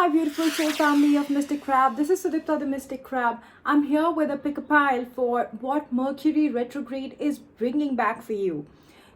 my beautiful soul family of Mystic Crab. This is Sudipta the Mystic Crab. I'm here with a pick a pile for what Mercury Retrograde is bringing back for you.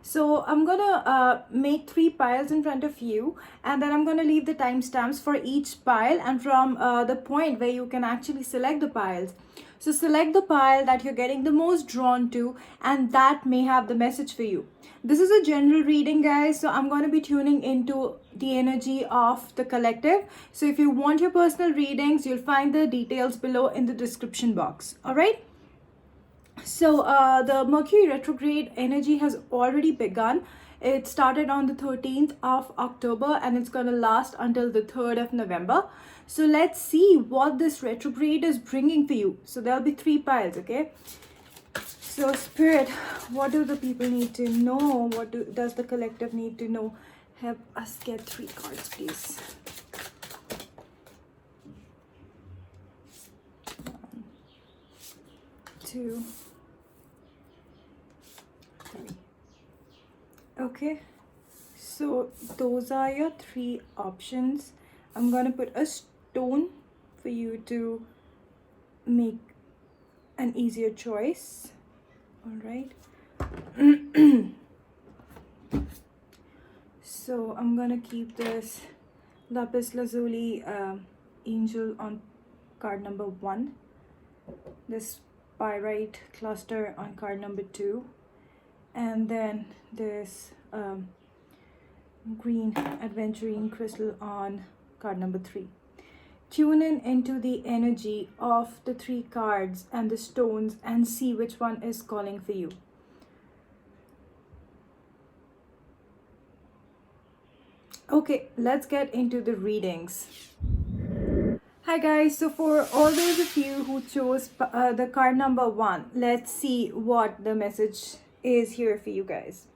So I'm gonna make 3 piles in front of you, and then I'm gonna leave the timestamps for each pile and from the point where you can actually select the piles. So select the pile that you're getting the most drawn to, and that may have the message for you. This is a general reading, guys, so I'm going to be tuning into the energy of the collective. So if you want your personal readings, you'll find the details below in the description box. All right. So the Mercury retrograde energy has already begun. It started on the 13th of October and it's going to last until the 3rd of November. So let's see what this retrograde is bringing for you. So there'll be 3 piles, okay? So Spirit, what do the people need to know? What does the collective need to know? Help us get 3 cards, please. 1, 2, 3. Okay, so those are your 3 options. I'm gonna put a stone for you to make an easier choice. All right. So I'm gonna keep this lapis lazuli angel on card number 1, this pyrite cluster on card number 2, and then this green adventuring crystal on card number 3. Tune in into the energy of the 3 cards and the stones and see which one is calling for you. Okay, let's get into the readings. Hi guys, so for all those of you who chose the card number 1, let's see what the message is here for you guys.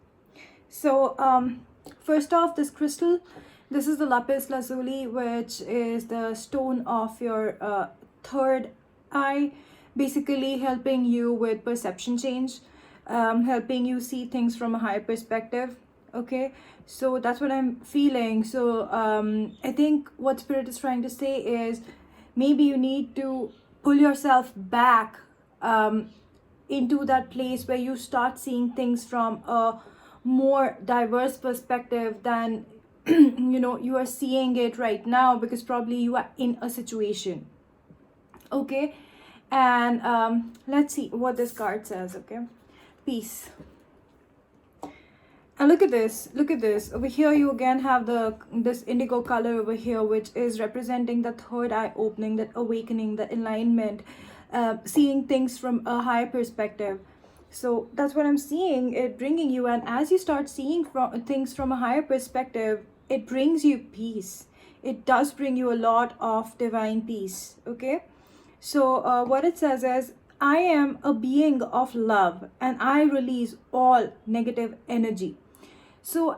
So first off, this crystal, this is the lapis lazuli, which is the stone of your 3rd eye, basically helping you with perception change, helping you see things from a higher perspective. Okay, so that's what I'm feeling. So I think what Spirit is trying to say is maybe you need to pull yourself back into that place where you start seeing things from a more diverse perspective than you know you are seeing it right now, because probably you are in a situation. Okay, and let's see what this card says. Okay, peace. And look at this, over here you again have this indigo color over here, which is representing the 3rd eye opening, that awakening, the alignment, seeing things from a higher perspective. So that's what I'm seeing it bringing you. And as you start seeing things from a higher perspective, it brings you peace. It does bring you a lot of divine peace. Okay, so what it says is, I am a being of love and I release all negative energy. So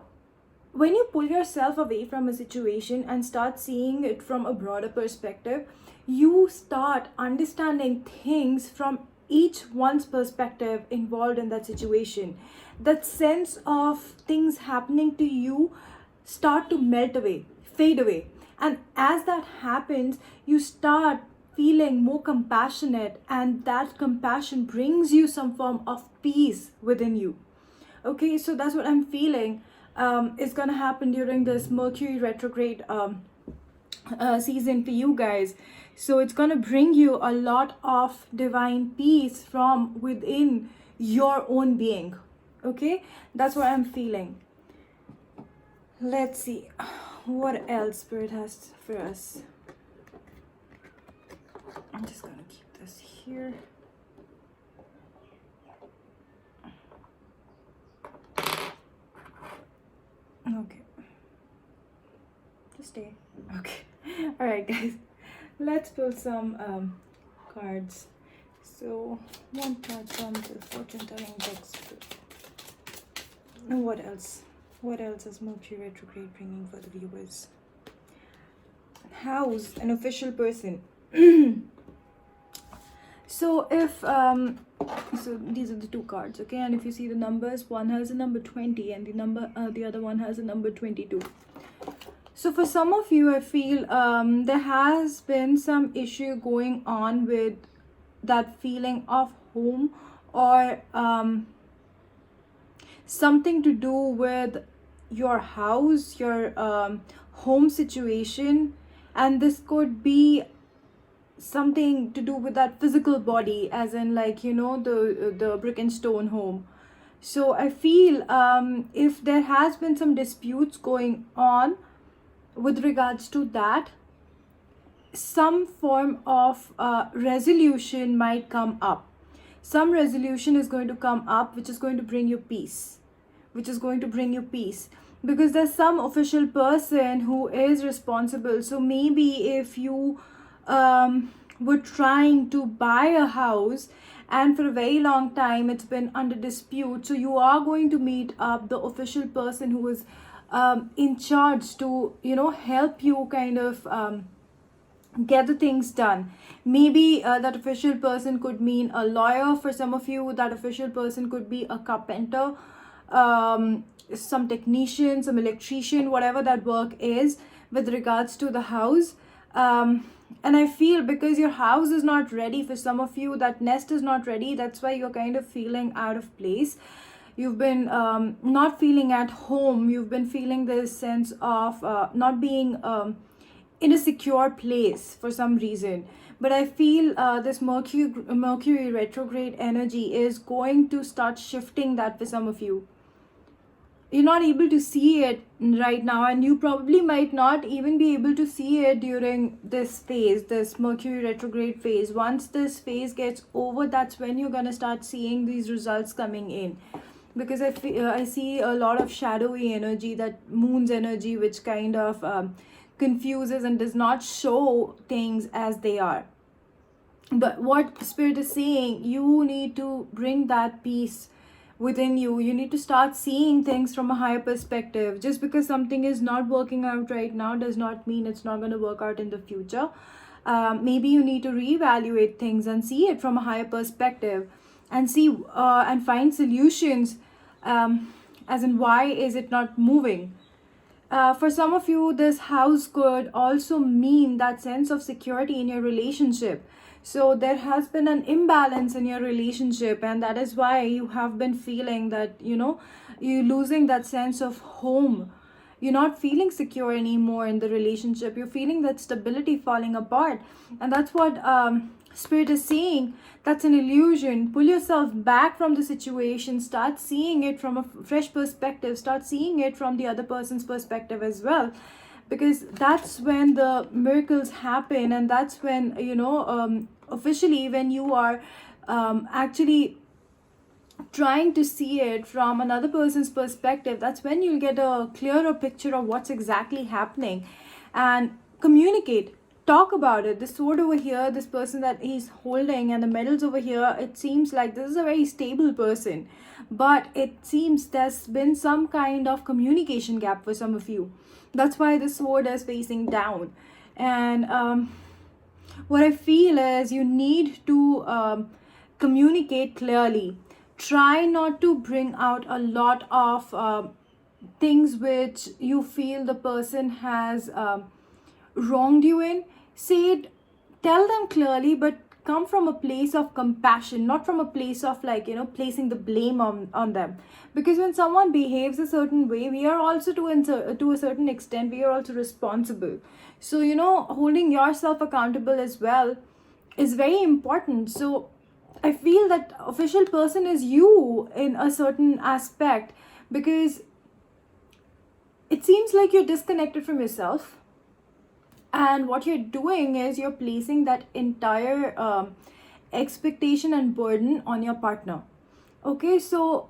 when you pull yourself away from a situation and start seeing it from a broader perspective, you start understanding things from each one's perspective involved in that situation. That sense of things happening to you start to melt away, fade away. And as that happens, you start feeling more compassionate, and that compassion brings you some form of peace within you. Okay, so that's what I'm feeling is gonna happen during this Mercury retrograde season for you guys. So it's gonna bring you a lot of divine peace from within your own being. Okay, that's what I'm feeling. Let's see what else Spirit has for us. I'm just gonna keep this here. Okay, just stay. Okay. All right guys, let's pull some cards. So 1 card from the fortune telling decks. And what else is Mercury retrograde bringing for the viewers? House, an official person. So if so these are the 2 cards, okay, and if you see the numbers, one has a number 20 and the other one has a number 22. So for some of you, I feel there has been some issue going on with that feeling of home, or something to do with your house, your home situation. And this could be something to do with that physical body, as in, like, the brick and stone home. So I feel if there has been some disputes going on with regards to that, some form of resolution might come up. Some resolution is going to come up, which is going to bring you peace, because there's some official person who is responsible. So maybe if you were trying to buy a house, and for a very long time it's been under dispute, so you are going to meet up the official person who is in charge to help you kind of get the things done. Maybe that official person could mean a lawyer. For some of you, that official person could be a carpenter, some technician, some electrician, whatever that work is with regards to the house. And I feel because your house is not ready, for some of you that nest is not ready, that's why you're kind of feeling out of place. You've been not feeling at home. You've been feeling this sense of not being in a secure place for some reason. But I feel this Mercury retrograde energy is going to start shifting that for some of you. You're not able to see it right now, and you probably might not even be able to see it during this phase, this Mercury retrograde phase. Once this phase gets over, that's when you're going to start seeing these results coming in. Because I see a lot of shadowy energy, that moon's energy, which kind of confuses and does not show things as they are. But what Spirit is saying, you need to bring that peace within you. You need to start seeing things from a higher perspective. Just because something is not working out right now does not mean it's not going to work out in the future. Maybe you need to reevaluate things and see it from a higher perspective, and see and find solutions, as in why is it not moving. For some of you, this house could also mean that sense of security in your relationship. So there has been an imbalance in your relationship, and that is why you have been feeling that, you're losing that sense of home. You're not feeling secure anymore in the relationship. You're feeling that stability falling apart. And that's what Spirit is saying. That's an illusion. Pull yourself back from the situation. Start seeing it from a fresh perspective. Start seeing it from the other person's perspective as well. Because that's when the miracles happen, and that's when, officially, when you are actually trying to see it from another person's perspective, that's when you'll get a clearer picture of what's exactly happening. And communicate, talk about it. The sword over here, this person that he's holding, and the medals over here, it seems like this is a very stable person, but it seems there's been some kind of communication gap for some of you. That's why the sword is facing down. And what I feel is you need to communicate clearly. Try not to bring out a lot of things which you feel the person has wronged you in. Say it, tell them clearly, but come from a place of compassion, not from a place of placing the blame on them. Because when someone behaves a certain way, we are also to a certain extent, we are also responsible. So holding yourself accountable as well is very important. So I feel that official person is you in a certain aspect, because it seems like you're disconnected from yourself. And what you're doing is you're placing that entire expectation and burden on your partner. Okay, so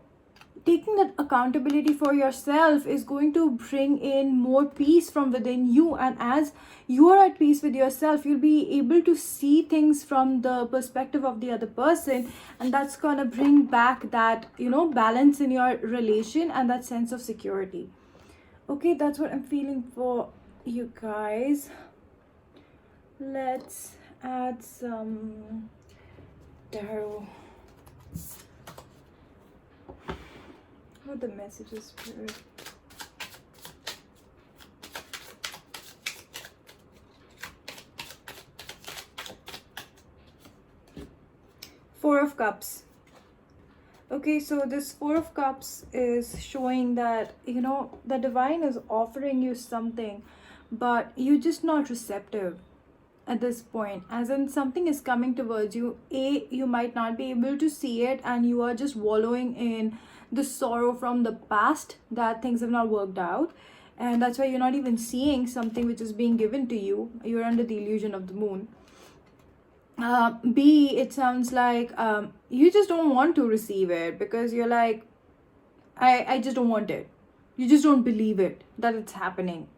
taking that accountability for yourself is going to bring in more peace from within you. And as you are at peace with yourself, you'll be able to see things from the perspective of the other person. And that's going to bring back that, balance in your relation and that sense of security. Okay, that's what I'm feeling for you guys. Let's add some tarot. What the messages, Spirit? Four of Cups. Okay, so this Four of Cups is showing that, you know, the divine is offering you something, but you're just not receptive at this point. As in, something is coming towards you. You might not be able to see it, and you are just wallowing in the sorrow from the past that things have not worked out. And that's why you're not even seeing something which is being given to you. You're under the illusion of the moon. B, it sounds like you just don't want to receive it because you're like, I just don't want it. You just don't believe it, that it's happening.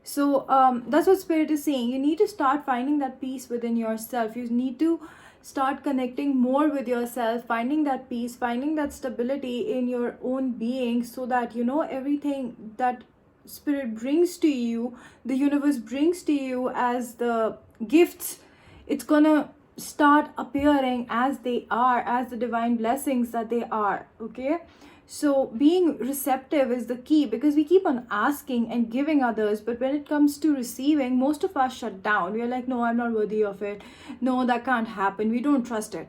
So that's what Spirit is saying. You need to start finding that peace within yourself. You need to start connecting more with yourself, finding that peace, finding that stability in your own being, so that, you know, everything that Spirit brings to you, the universe brings to you as the gifts, it's gonna start appearing as they are, as the divine blessings that they are. Okay, so being receptive is the key, because we keep on asking and giving others, but when it comes to receiving, most of us shut down. We're like, no, I'm not worthy of it. No, that can't happen. We don't trust it.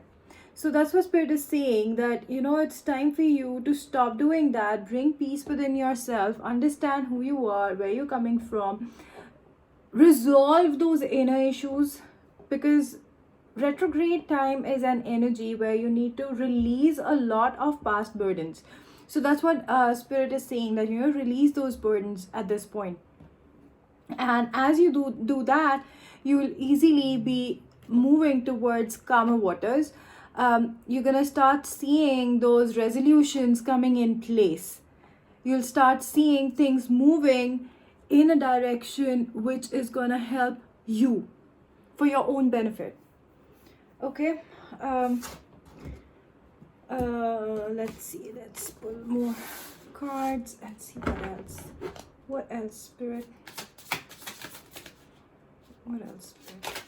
So that's what Spirit is saying, that, you know, it's time for you to stop doing that. Bring peace within yourself, understand who you are, where you're coming from, resolve those inner issues, because retrograde time is an energy where you need to release a lot of past burdens. So that's what Spirit is saying, that, you know, release those burdens at this point. And as you do that, you'll easily be moving towards calmer waters. You're gonna start seeing those resolutions coming in place. You'll start seeing things moving in a direction which is gonna help you for your own benefit. Okay, let's see, let's pull more cards and see what else, Spirit, what else, Spirit,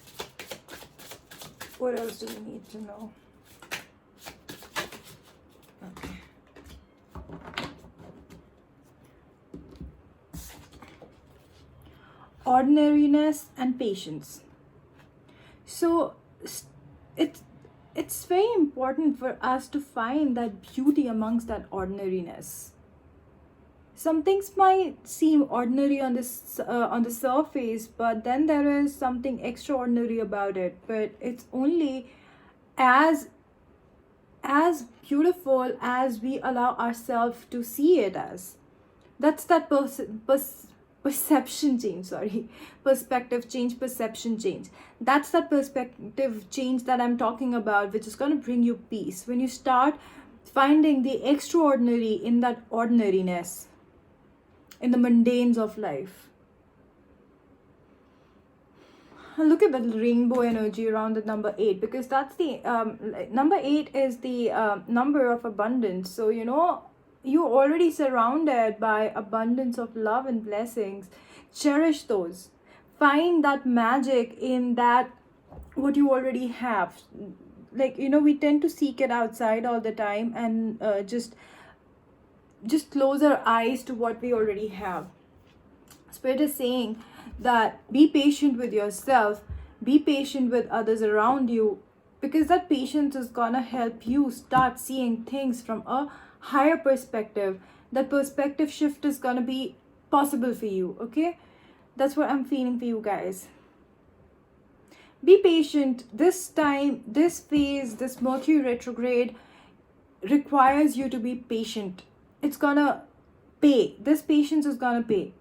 what else do we need to know? Okay, ordinariness and patience. So it's very important for us to find that beauty amongst that ordinariness. Some things might seem ordinary on the surface, but then there is something extraordinary about it. But it's only as beautiful as we allow ourselves to see it as. That's that perception change, perspective change, perception change. That's the perspective change that I'm talking about, which is going to bring you peace. When you start finding the extraordinary in that ordinariness, in the mundanes of life. Look at the rainbow energy around the number 8, because that's the number 8 is the number of abundance. So, you know, you're already surrounded by abundance of love and blessings. Cherish those. Find that magic in that, what you already have. Like, you know, we tend to seek it outside all the time, and just close our eyes to what we already have. Spirit is saying that be patient with yourself, be patient with others around you, because that patience is gonna help you start seeing things from a higher perspective. That perspective shift is gonna be possible for you. Okay, that's what I'm feeling for you guys. Be patient. This time, this phase, this Mercury retrograde requires you to be patient. It's gonna pay. This patience is gonna pay.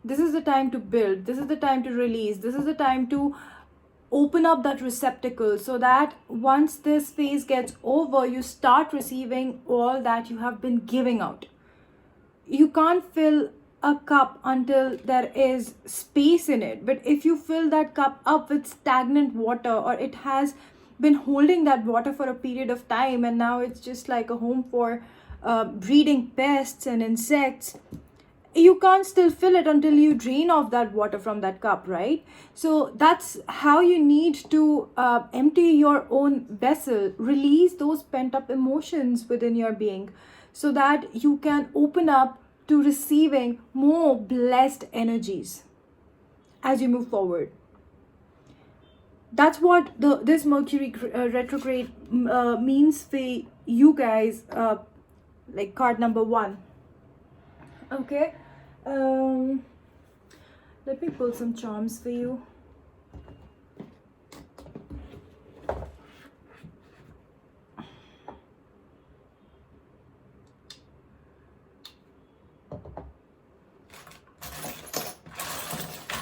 This is the time to build. This is the time to release. This is the time to open up that receptacle, so that once this phase gets over, you start receiving all that you have been giving out. You can't fill a cup until there is space in it. But if you fill that cup up with stagnant water, or it has been holding that water for a period of time, and now it's just like a home for breeding pests and insects, you can't still fill it until you drain off that water from that cup, right? So that's how you need to empty your own vessel, release those pent up emotions within your being, so that you can open up to receiving more blessed energies as you move forward. That's what this Mercury retrograde means for you guys, like card number 1. Okay, um let me pull some charms for you.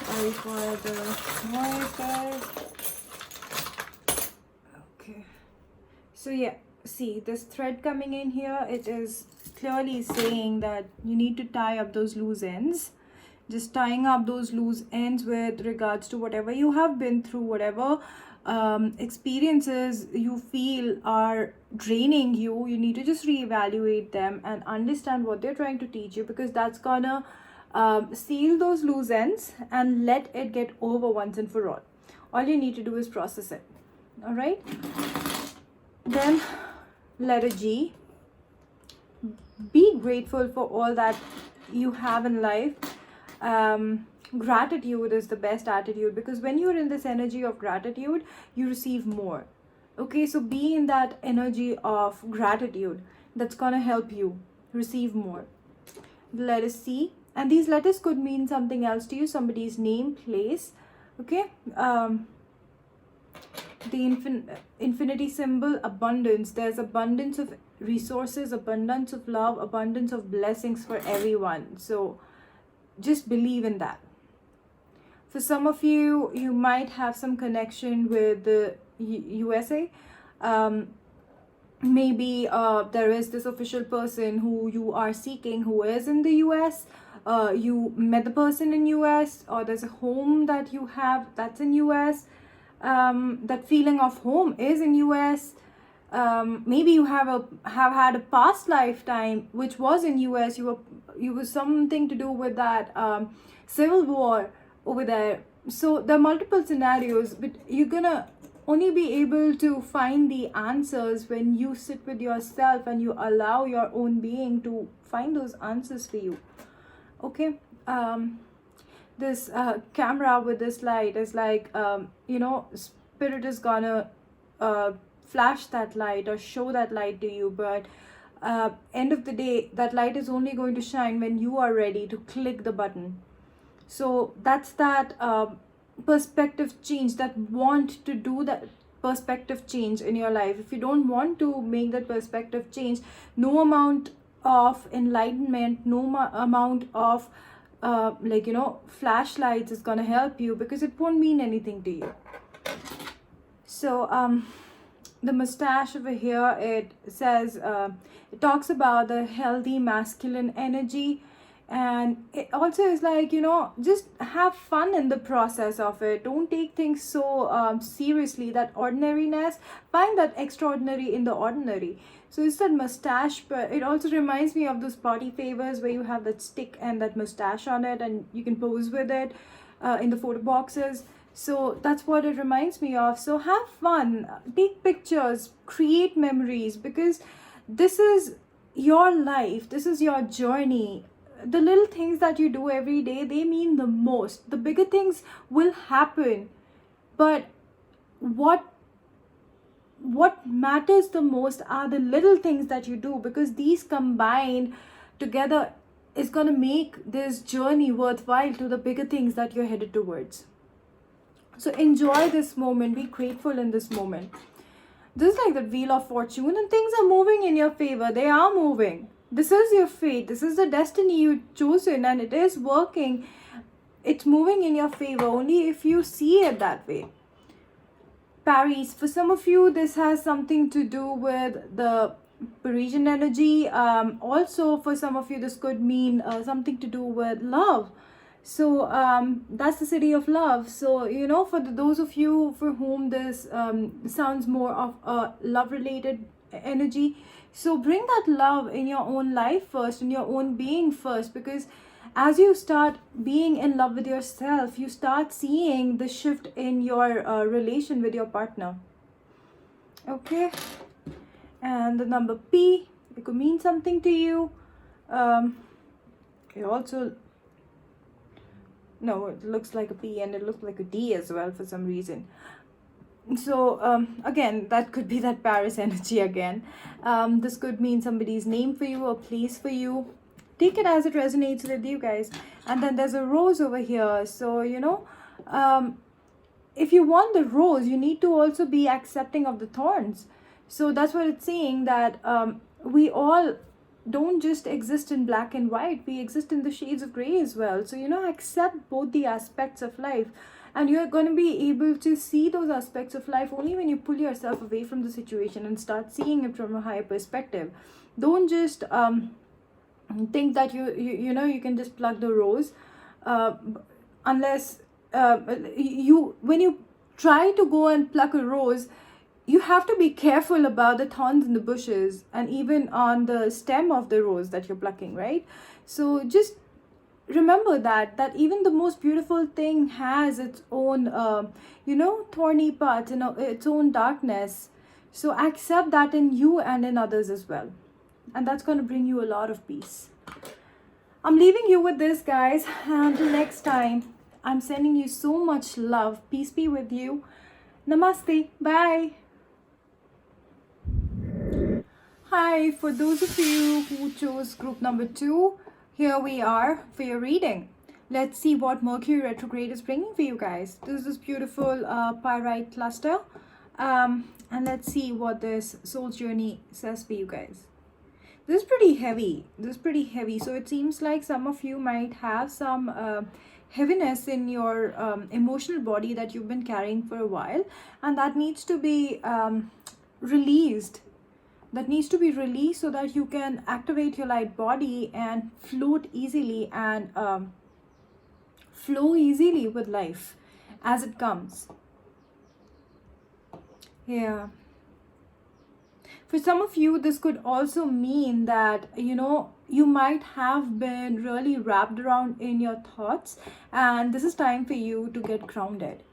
Sorry for the noise, guys. Okay, so yeah, see this thread coming in here, it is clearly saying that you need to tie up those loose ends. Just tying up those loose ends with regards to whatever you have been through, whatever experiences you feel are draining you. You need to just reevaluate them and understand what they're trying to teach you, because that's gonna seal those loose ends and let it get over once and for all. All you need to do is process it. All right, then letter G, be grateful for all that you have in life. Gratitude is the best attitude, because when you're in this energy of gratitude, you receive more. Okay, so be in that energy of gratitude. That's gonna help you receive more. The letter C, and these letters could mean something else to you, somebody's name, place. Okay, the infinity symbol, abundance. There's abundance of resources, abundance of love, abundance of blessings for everyone. So just believe in that. For some of you, you might have some connection with the USA. Maybe there is this official person who you are seeking who is in the US. You met the person in US, or there's a home that you have that's in US. That feeling of home is in US. Maybe you have had a past lifetime which was in US. You were something to do with that civil war over there. So there are multiple scenarios, but you're gonna only be able to find the answers when you sit with yourself and you allow your own being to find those answers for you. Okay, this camera with this light is like, spirit is gonna flash that light or show that light to you, but end of the day, that light is only going to shine when you are ready to click the button. So that's that perspective change, that want to do that perspective change in your life. If you don't want to make that perspective change, no amount of enlightenment, no amount of flashlights is gonna help you, because it won't mean anything to you. So the mustache over here, it says, it talks about the healthy masculine energy, and it also is like, just have fun in the process of it. Don't take things so seriously. That ordinariness, find that extraordinary in the ordinary. So it's that mustache, but it also reminds me of those party favors where you have that stick and that mustache on it, and you can pose with it in the photo boxes. So that's what it reminds me of. So have fun, take pictures, create memories, because this is your life, this is your journey. The little things that you do every day, they mean the most. The bigger things will happen, but what matters the most are the little things that you do, because these combined together is going to make this journey worthwhile to the bigger things that you're headed towards. So enjoy this moment, be grateful in this moment. This is like the wheel of fortune, and things are moving in your favor. They are moving. This is your fate, this is the destiny you chosen, and it is working. It's moving in your favor only if you see it that way. Paris, for some of you, this has something to do with the Parisian energy. Also, for some of you, this could mean something to do with love. So that's the city of love. So, for those of you for whom this sounds more of a love-related energy, so bring that love in your own life first, in your own being first, because as you start being in love with yourself, you start seeing the shift in your relation with your partner. Okay, and the number P, it could mean something to you. It also, no, it looks like a P, and it looks like a D as well for some reason. So again, that could be that Paris energy again. This could mean somebody's name for you, a place for you. Take it as it resonates with you guys. And then there's a rose over here. So um, if you want the rose, you need to also be accepting of the thorns. So that's what it's saying, that we all don't just exist in black and white, we exist in the shades of gray as well. So accept both the aspects of life, and you're going to be able to see those aspects of life only when you pull yourself away from the situation and start seeing it from a higher perspective. Don't just think that you can just pluck the rose, uh, unless when you try to go and pluck a rose, you have to be careful about the thorns in the bushes and even on the stem of the rose that you're plucking, right? So just remember that even the most beautiful thing has its own thorny parts, its own darkness. So accept that in you and in others as well, and that's going to bring you a lot of peace. I'm leaving you with this, guys. Until next time, I'm sending you so much love. Peace be with you. Namaste. Bye. Hi, for those of you who chose group number 2, here we are for your reading. Let's see what Mercury Retrograde is bringing for you guys. This is beautiful pyrite cluster. And let's see what this soul journey says for you guys. This is pretty heavy. So it seems like some of you might have some heaviness in your emotional body that you've been carrying for a while, and that needs to be released. So that you can activate your light body and float easily and flow easily with life as it comes. Yeah. For some of you, this could also mean that, you might have been really wrapped around in your thoughts, and this is time for you to get grounded.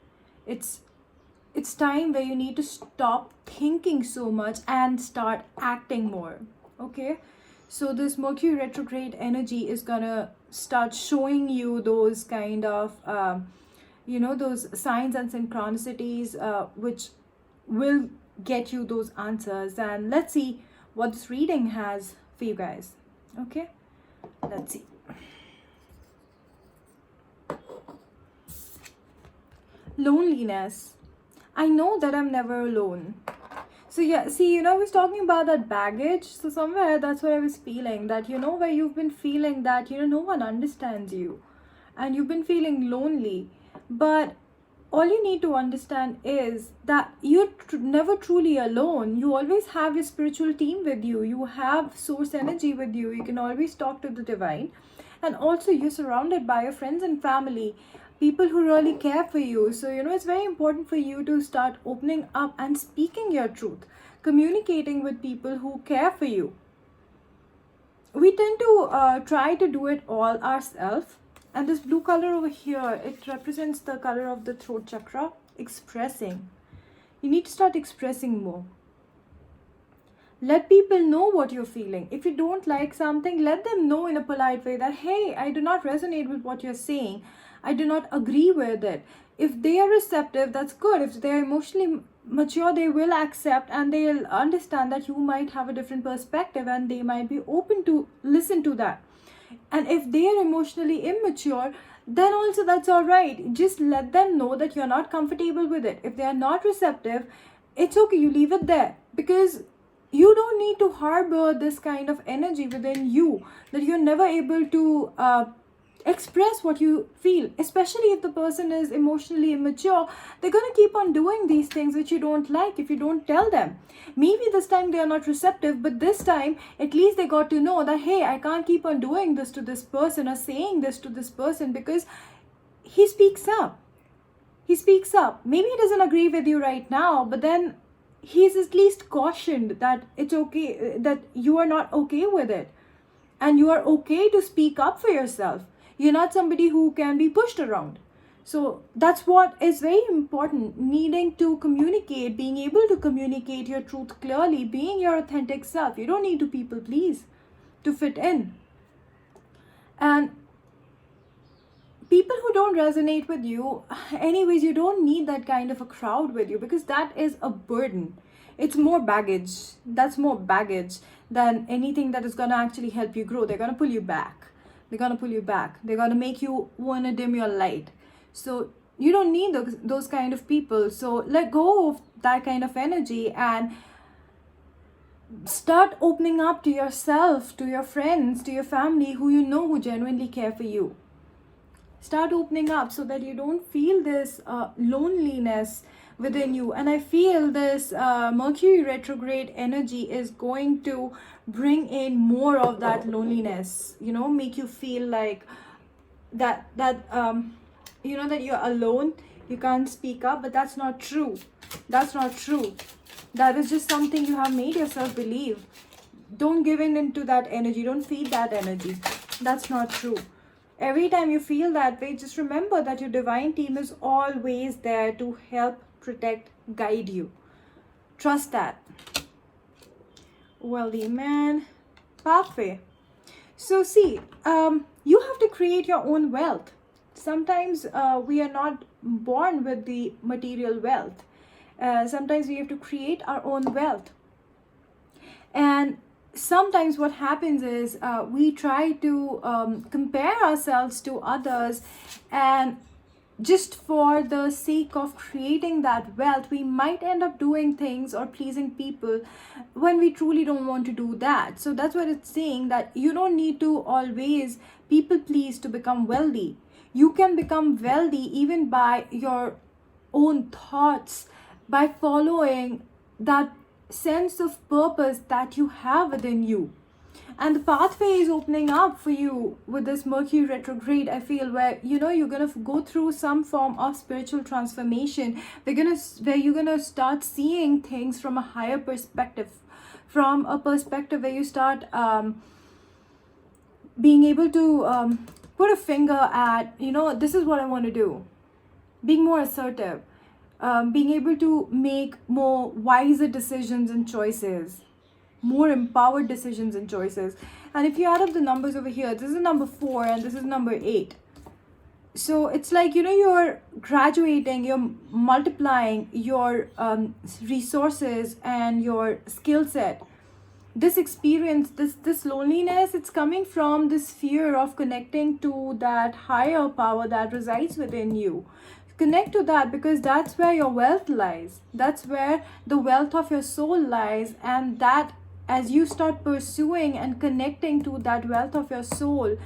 It's time where you need to stop thinking so much and start acting more. Okay? So this Mercury retrograde energy is gonna start showing you those kind of, those signs and synchronicities, which will get you those answers. And let's see what this reading has for you guys. Okay? Let's see. Loneliness. I know that I'm never alone. So yeah, see, I was talking about that baggage. So somewhere that's what I was feeling, that where you've been feeling that no one understands you, and you've been feeling lonely. But all you need to understand is that you're never truly alone. You always have your spiritual team with you. You have source energy with you. You can always talk to the divine. And also you're surrounded by your friends and family, people who really care for you. So, it's very important for you to start opening up and speaking your truth, communicating with people who care for you. We tend to try to do it all ourselves. And this blue color over here, it represents the color of the throat chakra, expressing. You need to start expressing more. Let people know what you're feeling. If you don't like something, let them know in a polite way that, hey, I do not resonate with what you're saying. I do not agree with it. If they are receptive, that's good. If they're emotionally mature, they will accept and they'll understand that you might have a different perspective, and they might be open to listen to that. And if they are emotionally immature, then also that's all right. Just let them know that you're not comfortable with it. If they are not receptive, it's okay. You leave it there, because you don't need to harbor this kind of energy within you, that you're never able to express what you feel. Especially if the person is emotionally immature, they're going to keep on doing these things which you don't like if you don't tell them. Maybe this time they are not receptive, but this time at least they got to know that, hey, I can't keep on doing this to this person or saying this to this person, because he speaks up. Maybe he doesn't agree with you right now, but then he's at least cautioned that it's okay, that you are not okay with it, and you are okay to speak up for yourself. You're not somebody who can be pushed around. So that's what is very important, needing to communicate, being able to communicate your truth clearly, being your authentic self. You don't need to people please to fit in. And people who don't resonate with you, anyways, you don't need that kind of a crowd with you, because that is a burden. It's more baggage. That's more baggage than anything that is going to actually help you grow. They're going to pull you back. They're going to pull you back. They're going to make you want to dim your light. So you don't need those kind of people. So let go of that kind of energy and start opening up to yourself, to your friends, to your family who you know who genuinely care for you. Start opening up so that you don't feel this loneliness within you. And I feel this Mercury retrograde energy is going to bring in more of that loneliness, make you feel like that that you're alone, you can't speak up. But that's not true. That's not true. That is just something you have made yourself believe. Don't give in into that energy. Don't feed that energy. That's not true. Every time you feel that way, just remember that your divine team is always there to help, protect, guide you. Trust that. Wealthy man, pathway. So see, you have to create your own wealth. Sometimes we are not born with the material wealth. Sometimes we have to create our own wealth. And sometimes what happens is we try to compare ourselves to others, and just for the sake of creating that wealth, we might end up doing things or pleasing people when we truly don't want to do that. So that's what it's saying, that you don't need to always people please to become wealthy. You can become wealthy even by your own thoughts, by following that sense of purpose that you have within you. And the pathway is opening up for you with this Mercury retrograde, I feel, where you're gonna go through some form of spiritual transformation. Where you're gonna start seeing things from a higher perspective, from a perspective where you start being able to put a finger at, this is what I want to do. Being more assertive. Being able to make more wiser decisions and choices, more empowered decisions and choices. And if you add up the numbers over here, this is number 4 and this is number 8. So it's like, you're graduating, you're multiplying your resources and your skill set. This experience, this loneliness, it's coming from this fear of connecting to that higher power that resides within you. Connect to that, because that's where your wealth lies. That's where the wealth of your soul lies. And that, as you start pursuing and connecting to that wealth of your soul,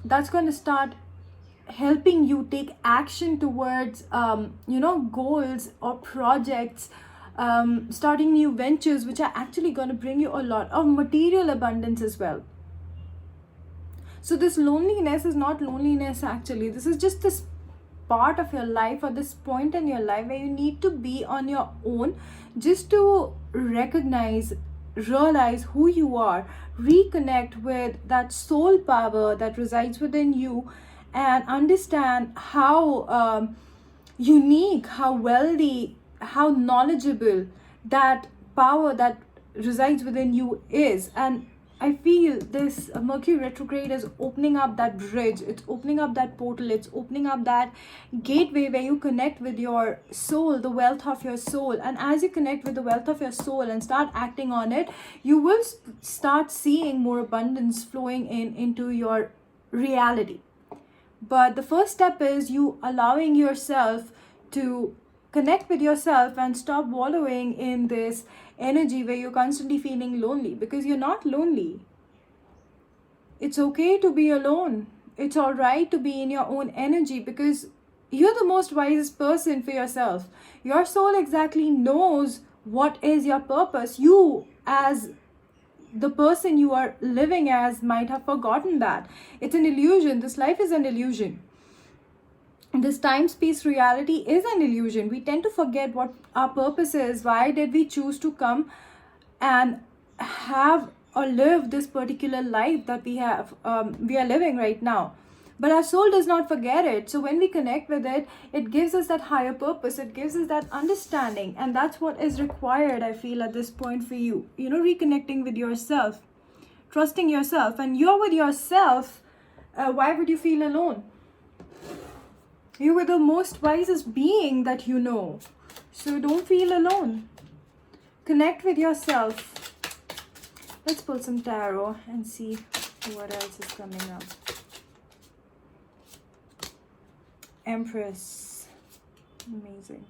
that's going to start helping you take action towards goals or projects, starting new ventures, which are actually going to bring you a lot of material abundance as well. So this loneliness is not loneliness actually. This is just this part of your life, or this point in your life where you need to be on your own, just to realize who you are, reconnect with that soul power that resides within you, and understand how unique, how wealthy, how knowledgeable that power that resides within you is. And I feel this Mercury retrograde is opening up that bridge. It's opening up that portal. It's opening up that gateway where you connect with your soul, the wealth of your soul. And as you connect with the wealth of your soul and start acting on it, you will start seeing more abundance flowing into your reality. But the first step is you allowing yourself to connect with yourself and stop wallowing in this energy where you're constantly feeling lonely, because you're not lonely. It's okay to be alone. It's all right to be in your own energy, because you're the most wisest person for yourself. Your soul exactly knows what is your purpose. You, as the person you are living as, might have forgotten that. It's an illusion. This life is an illusion. This time-space reality is an illusion. We tend to forget what our purpose is. Why did we choose to come and have or live this particular life that we are living right now? But our soul does not forget it. So when we connect with it, it gives us that higher purpose. It gives us that understanding. And that's what is required, I feel, at this point for you. Reconnecting with yourself, trusting yourself. And you're with yourself. Why would you feel alone? You are the most wisest being that you know. So don't feel alone. Connect with yourself. Let's pull some tarot and see what else is coming up. Empress. Amazing.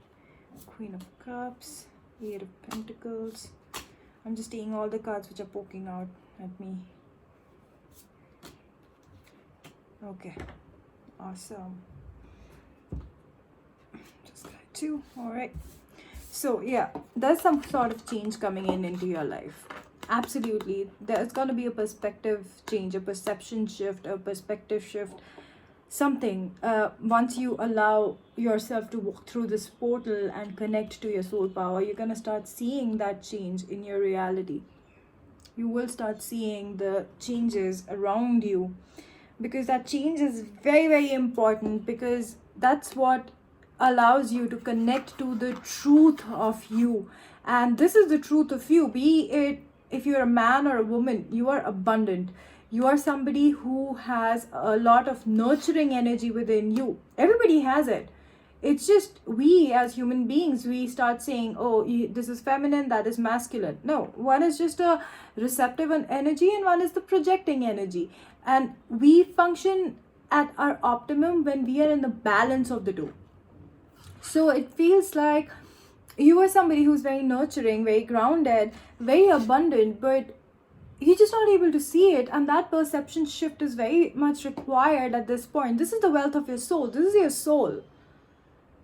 Queen of Cups. Eight of Pentacles. I'm just taking all the cards which are poking out at me. Okay. Awesome. Just got two. Alright. So yeah, there's some sort of change coming into your life. Absolutely. There's going to be a perspective change, a perception shift, a perspective shift. Something. Once you allow yourself to walk through this portal and connect to your soul power, you're going to start seeing that change in your reality. You will start seeing the changes around you, because that change is very, very important, because that's what allows you to connect to the truth of you. And this is the truth of you. Be it if you're a man or a woman, you are abundant. You are somebody who has a lot of nurturing energy within you. Everybody has it. It's just we as human beings, we start saying, oh, this is feminine, that is masculine. No, one is just a receptive energy and one is the projecting energy. And we function at our optimum when we are in the balance of the two. So it feels like you are somebody who's very nurturing, very grounded, very abundant, but you're just not able to see it. And that perception shift is very much required at this point. This is the wealth of your soul. This is your soul.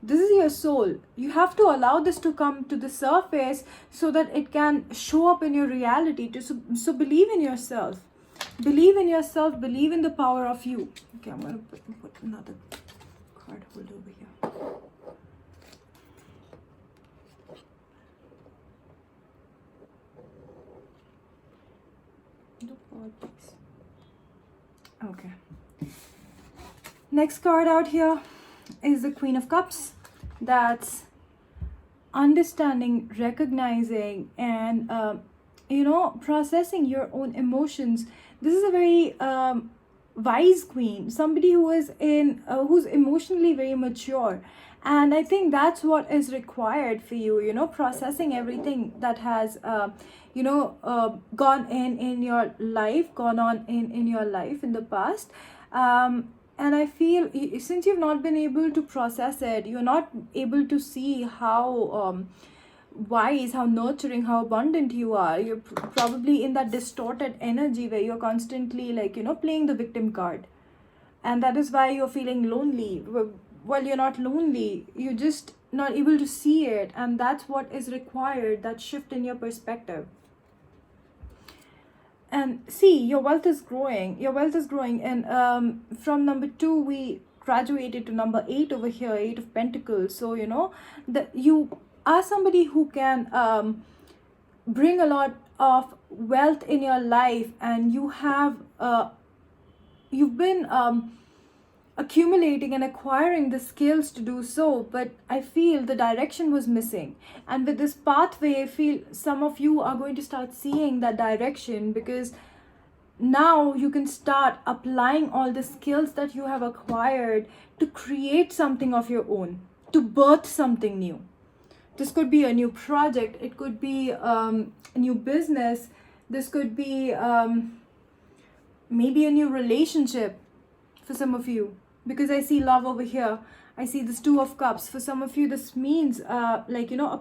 This is your soul. You have to allow this to come to the surface so that it can show up in your reality. So believe in yourself. Believe in yourself. Believe in the power of you. Okay, I'm going to put another card holder over here. Okay. Next card out here is the Queen of Cups. That's understanding, recognizing, and processing your own emotions. This is a very wise queen, somebody who is who's emotionally very mature. And I think that's what is required for you, processing everything that has gone in your life, gone on in your life in the past. And I feel since you've not been able to process it, you're not able to see how wise, how nurturing, how abundant you are. You're probably in that distorted energy where you're constantly playing the victim card. And that is why you're feeling lonely. Well, you're not lonely. You're just not able to see it. And that's what is required, that shift in your perspective. And see, your wealth is growing. Your wealth is growing. And from number 2, we graduated to number 8 over here, 8 of Pentacles. So, you are somebody who can bring a lot of wealth in your life. And you have, you've been accumulating and acquiring the skills to do so, but I feel the direction was missing. And with this pathway, I feel some of you are going to start seeing that direction, because now you can start applying all the skills that you have acquired to create something of your own, to birth something new. This could be a new project, it could be a new business, this could be maybe a new relationship for some of you, because I see love over here. I see this 2 of Cups. For some of you, this means a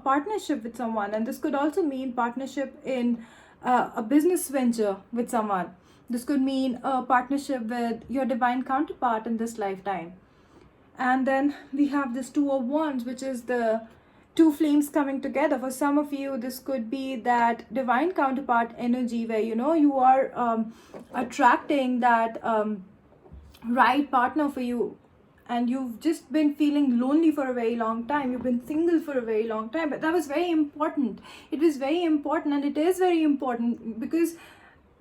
partnership with someone, and this could also mean partnership in a business venture with someone. This could mean a partnership with your divine counterpart in this lifetime. And then we have this 2 of Wands, which is the 2 flames coming together. For some of you, this could be that divine counterpart energy where you are attracting that right partner for you, and you've just been feeling lonely for a very long time. You've been single for a very long time, but that was very important. It was very important, and it is very important, because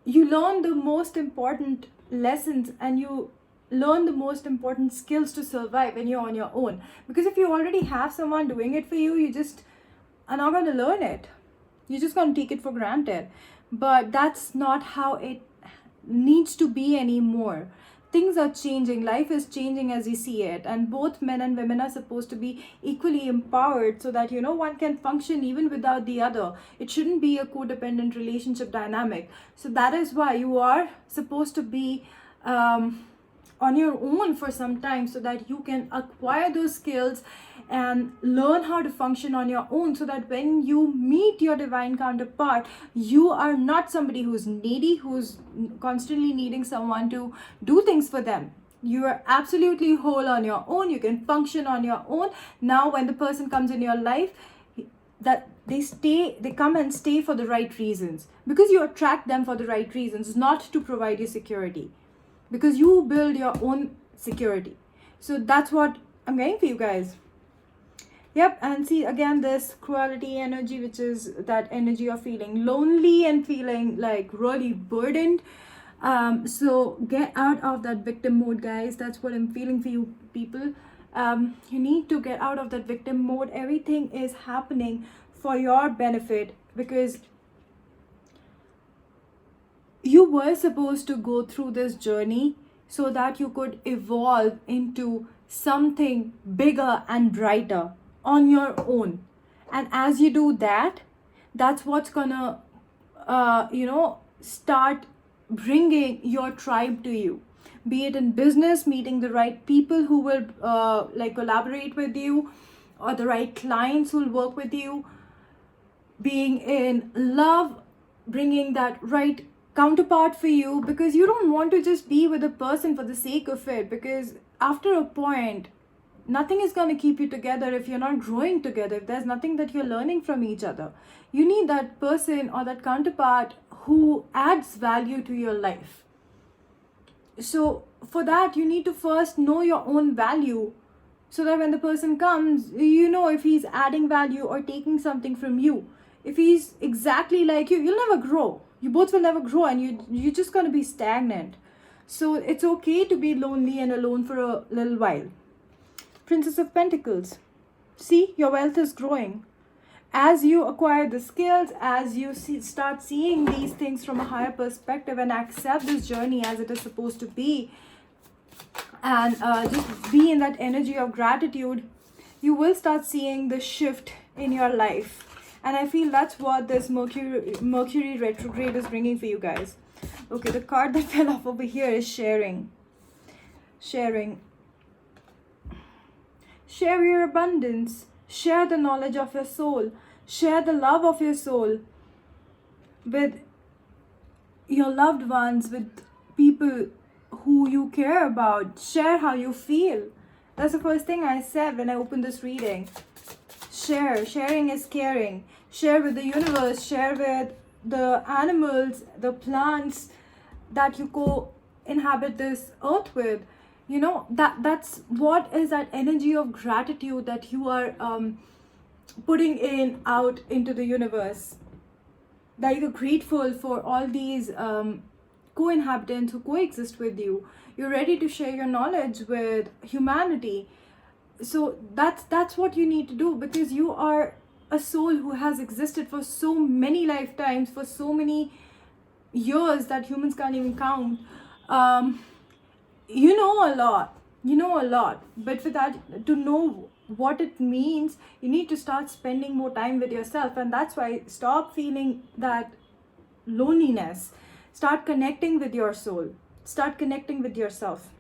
you learn the most important lessons and you learn the most important skills to survive when you're on your own. Because if you already have someone doing it for you, you just are not going to learn it. You're just going to take it for granted. But that's not how it needs to be anymore. things are changing, life is changing as we see it, and both men and women are supposed to be equally empowered, so that one can function even without the other. It shouldn't be a codependent relationship dynamic. So that is why you are supposed to be on your own for some time, so that you can acquire those skills and learn how to function on your own, so that when you meet your divine counterpart, you are not somebody who's needy, who's constantly needing someone to do things for them. You are absolutely whole on your own. You can function on your own. Now when the person comes in your life, that they come and stay for the right reasons, because you attract them for the right reasons, not to provide you security, because you build your own security. So that's what I'm getting for you guys. Yep. And see, again, this cruelty energy, which is that energy of feeling lonely and feeling like really burdened. So get out of that victim mode, guys. That's what I'm feeling for you people. You need to get out of that victim mode. Everything is happening for your benefit, because you were supposed to go through this journey so that you could evolve into something bigger and brighter on your own. And as you do that, that's what's gonna start bringing your tribe to you, be it in business, meeting the right people who will collaborate with you, or the right clients who will work with you, being in love, bringing that right counterpart for you, because you don't want to just be with a person for the sake of it, because after a point, nothing is going to keep you together if you're not growing together, if there's nothing that you're learning from each other. You need that person or that counterpart who adds value to your life. So for that, you need to first know your own value, so that when the person comes, you know if he's adding value or taking something from you. If he's exactly like you, you'll never grow. You both will never grow, and you're just going to be stagnant. So it's okay to be lonely and alone for a little while. Princess of Pentacles. See, your wealth is growing. As you acquire the skills, as you start seeing these things from a higher perspective and accept this journey as it is supposed to be, and just be in that energy of gratitude, you will start seeing the shift in your life. And I feel that's what this Mercury retrograde is bringing for you guys. Okay, the card that fell off over here is sharing. Sharing. Share your abundance. Share the knowledge of your soul. Share the love of your soul with your loved ones, with people who you care about. Share how you feel. That's the first thing I said when I opened this reading. Share. Sharing is caring. Share with the universe. Share with the animals, the plants that you co-inhabit this earth with. That's what is that energy of gratitude that you are putting out into the universe. That you're grateful for all these co-inhabitants who coexist with you. You're ready to share your knowledge with humanity. So that's what you need to do, because you are a soul who has existed for so many lifetimes, for so many years that humans can't even count. You know a lot, but for that to know what it means, you need to start spending more time with yourself. And that's why stop feeling that loneliness. Start connecting with your soul. Start connecting with yourself.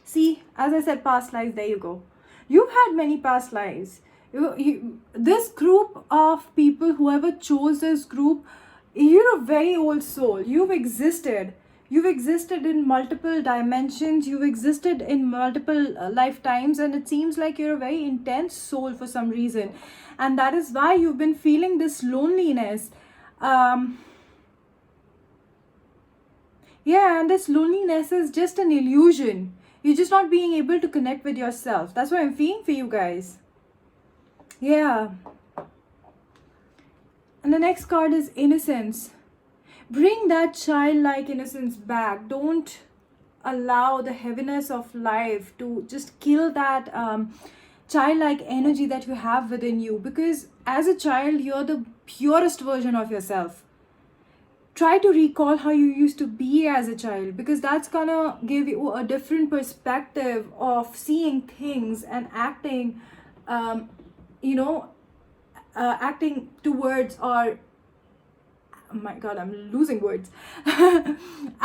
See, as I said, past lives, there you go. You've had many past lives. This group of people, whoever chose this group, you're a very old soul. You've existed in multiple dimensions. You've existed in multiple lifetimes, and it seems like you're a very intense soul for some reason. And that is why you've been feeling this loneliness. Yeah, and this loneliness is just an illusion. You're just not being able to connect with yourself. That's what I'm feeling for you guys. Yeah. And the next card is innocence. Bring that childlike innocence back. Don't allow the heaviness of life to just kill that childlike energy that you have within you. Because as a child, you're the purest version of yourself. try to recall how you used to be as a child, because that's gonna give you a different perspective of seeing things and acting, you know, acting towards, or oh my god, I'm losing words,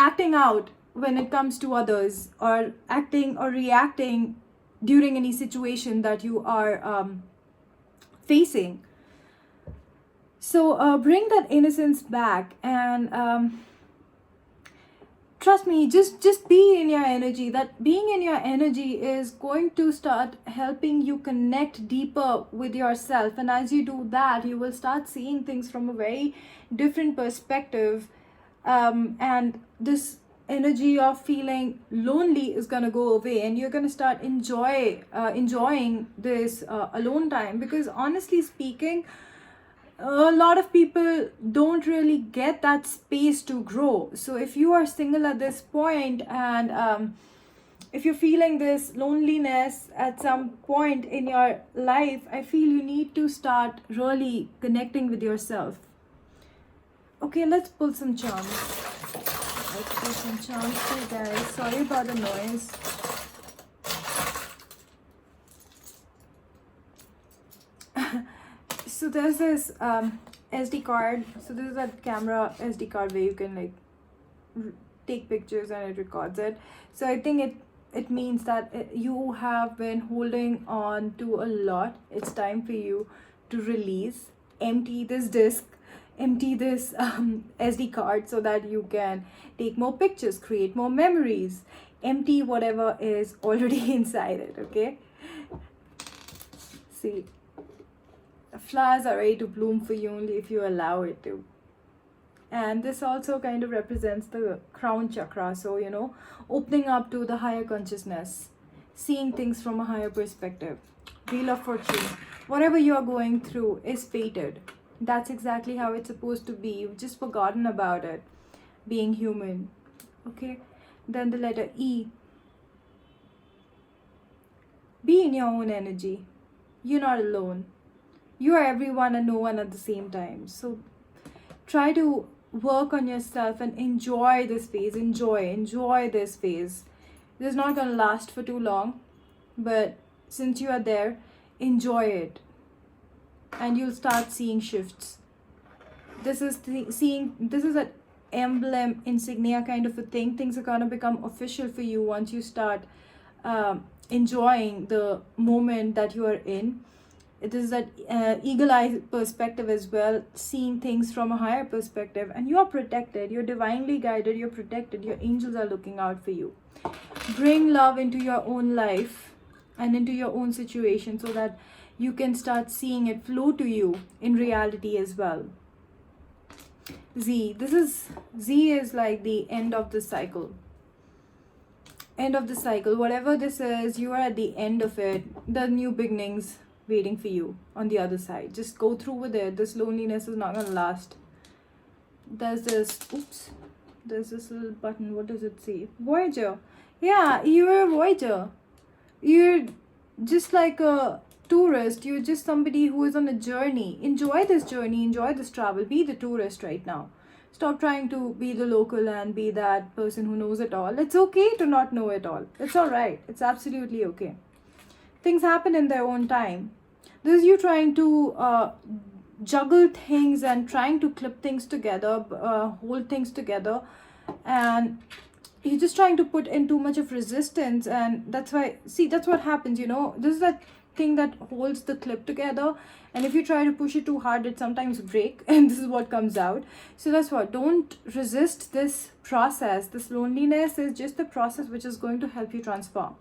acting out when it comes to others, or acting or reacting during any situation that you are facing. So bring that innocence back, and trust me, just be in your energy. That being in your energy is going to start helping you connect deeper with yourself, and as you do that, you will start seeing things from a very different perspective, and this energy of feeling lonely is gonna go away, and you're gonna start enjoying this alone time, because honestly speaking, a lot of people don't really get that space to grow. So if you are single at this point, and if you're feeling this loneliness at some point in your life, I feel you need to start really connecting with yourself. Okay, let's pull some charms. Let's pull some charms for you guys. Sorry about the noise. So there's this SD card. So this is a camera SD card where you can like take pictures and it records it. So I think it means that you have been holding on to a lot. It's time for you to release, empty this disk, empty this SD card, so that you can take more pictures, create more memories, empty whatever is already inside it. Okay, see, flowers are ready to bloom for you only if you allow it to. And this also kind of represents the crown chakra, so you know, opening up to the higher consciousness, seeing things from a higher perspective. Wheel of Fortune, whatever you are going through is fated. That's exactly how it's supposed to be. You've just forgotten about it, being human. Okay, then the letter E. Be in your own energy. You're not alone. You are everyone and no one at the same time. So try to work on yourself and enjoy this phase. Enjoy this phase. This is not going to last for too long, but since you are there, enjoy it, and you'll start seeing shifts. This is an emblem, insignia kind of a thing. Things are going to become official for you once you start enjoying the moment that you are in. It is that eagle eye perspective as well, seeing things from a higher perspective, and you are protected, you're divinely guided, you're protected, your angels are looking out for you. Bring love into your own life and into your own situation, so that you can start seeing it flow to you in reality as well. Z is like the end of the cycle. End of the cycle, whatever this is, you are at the end of it. The new beginnings waiting for you on the other side. Just go through with it. This loneliness is not gonna last. There's this little button. What does it say? Voyager. Yeah, you're a Voyager. You're just like a tourist. You're just somebody who is on a journey. Enjoy this journey, enjoy this travel. Be the tourist right now. Stop trying to be the local and be that person who knows it all. It's okay to not know it all. It's all right. It's absolutely okay. Things happen in their own time. This is you trying to juggle things and trying to clip things together, hold things together, and you're just trying to put in too much of resistance, and that's why, see, that's what happens, you know. This is that thing that holds the clip together, and if you try to push it too hard, it sometimes break, and this is what comes out. So that's what, don't resist this process. This loneliness is just the process which is going to help you transform.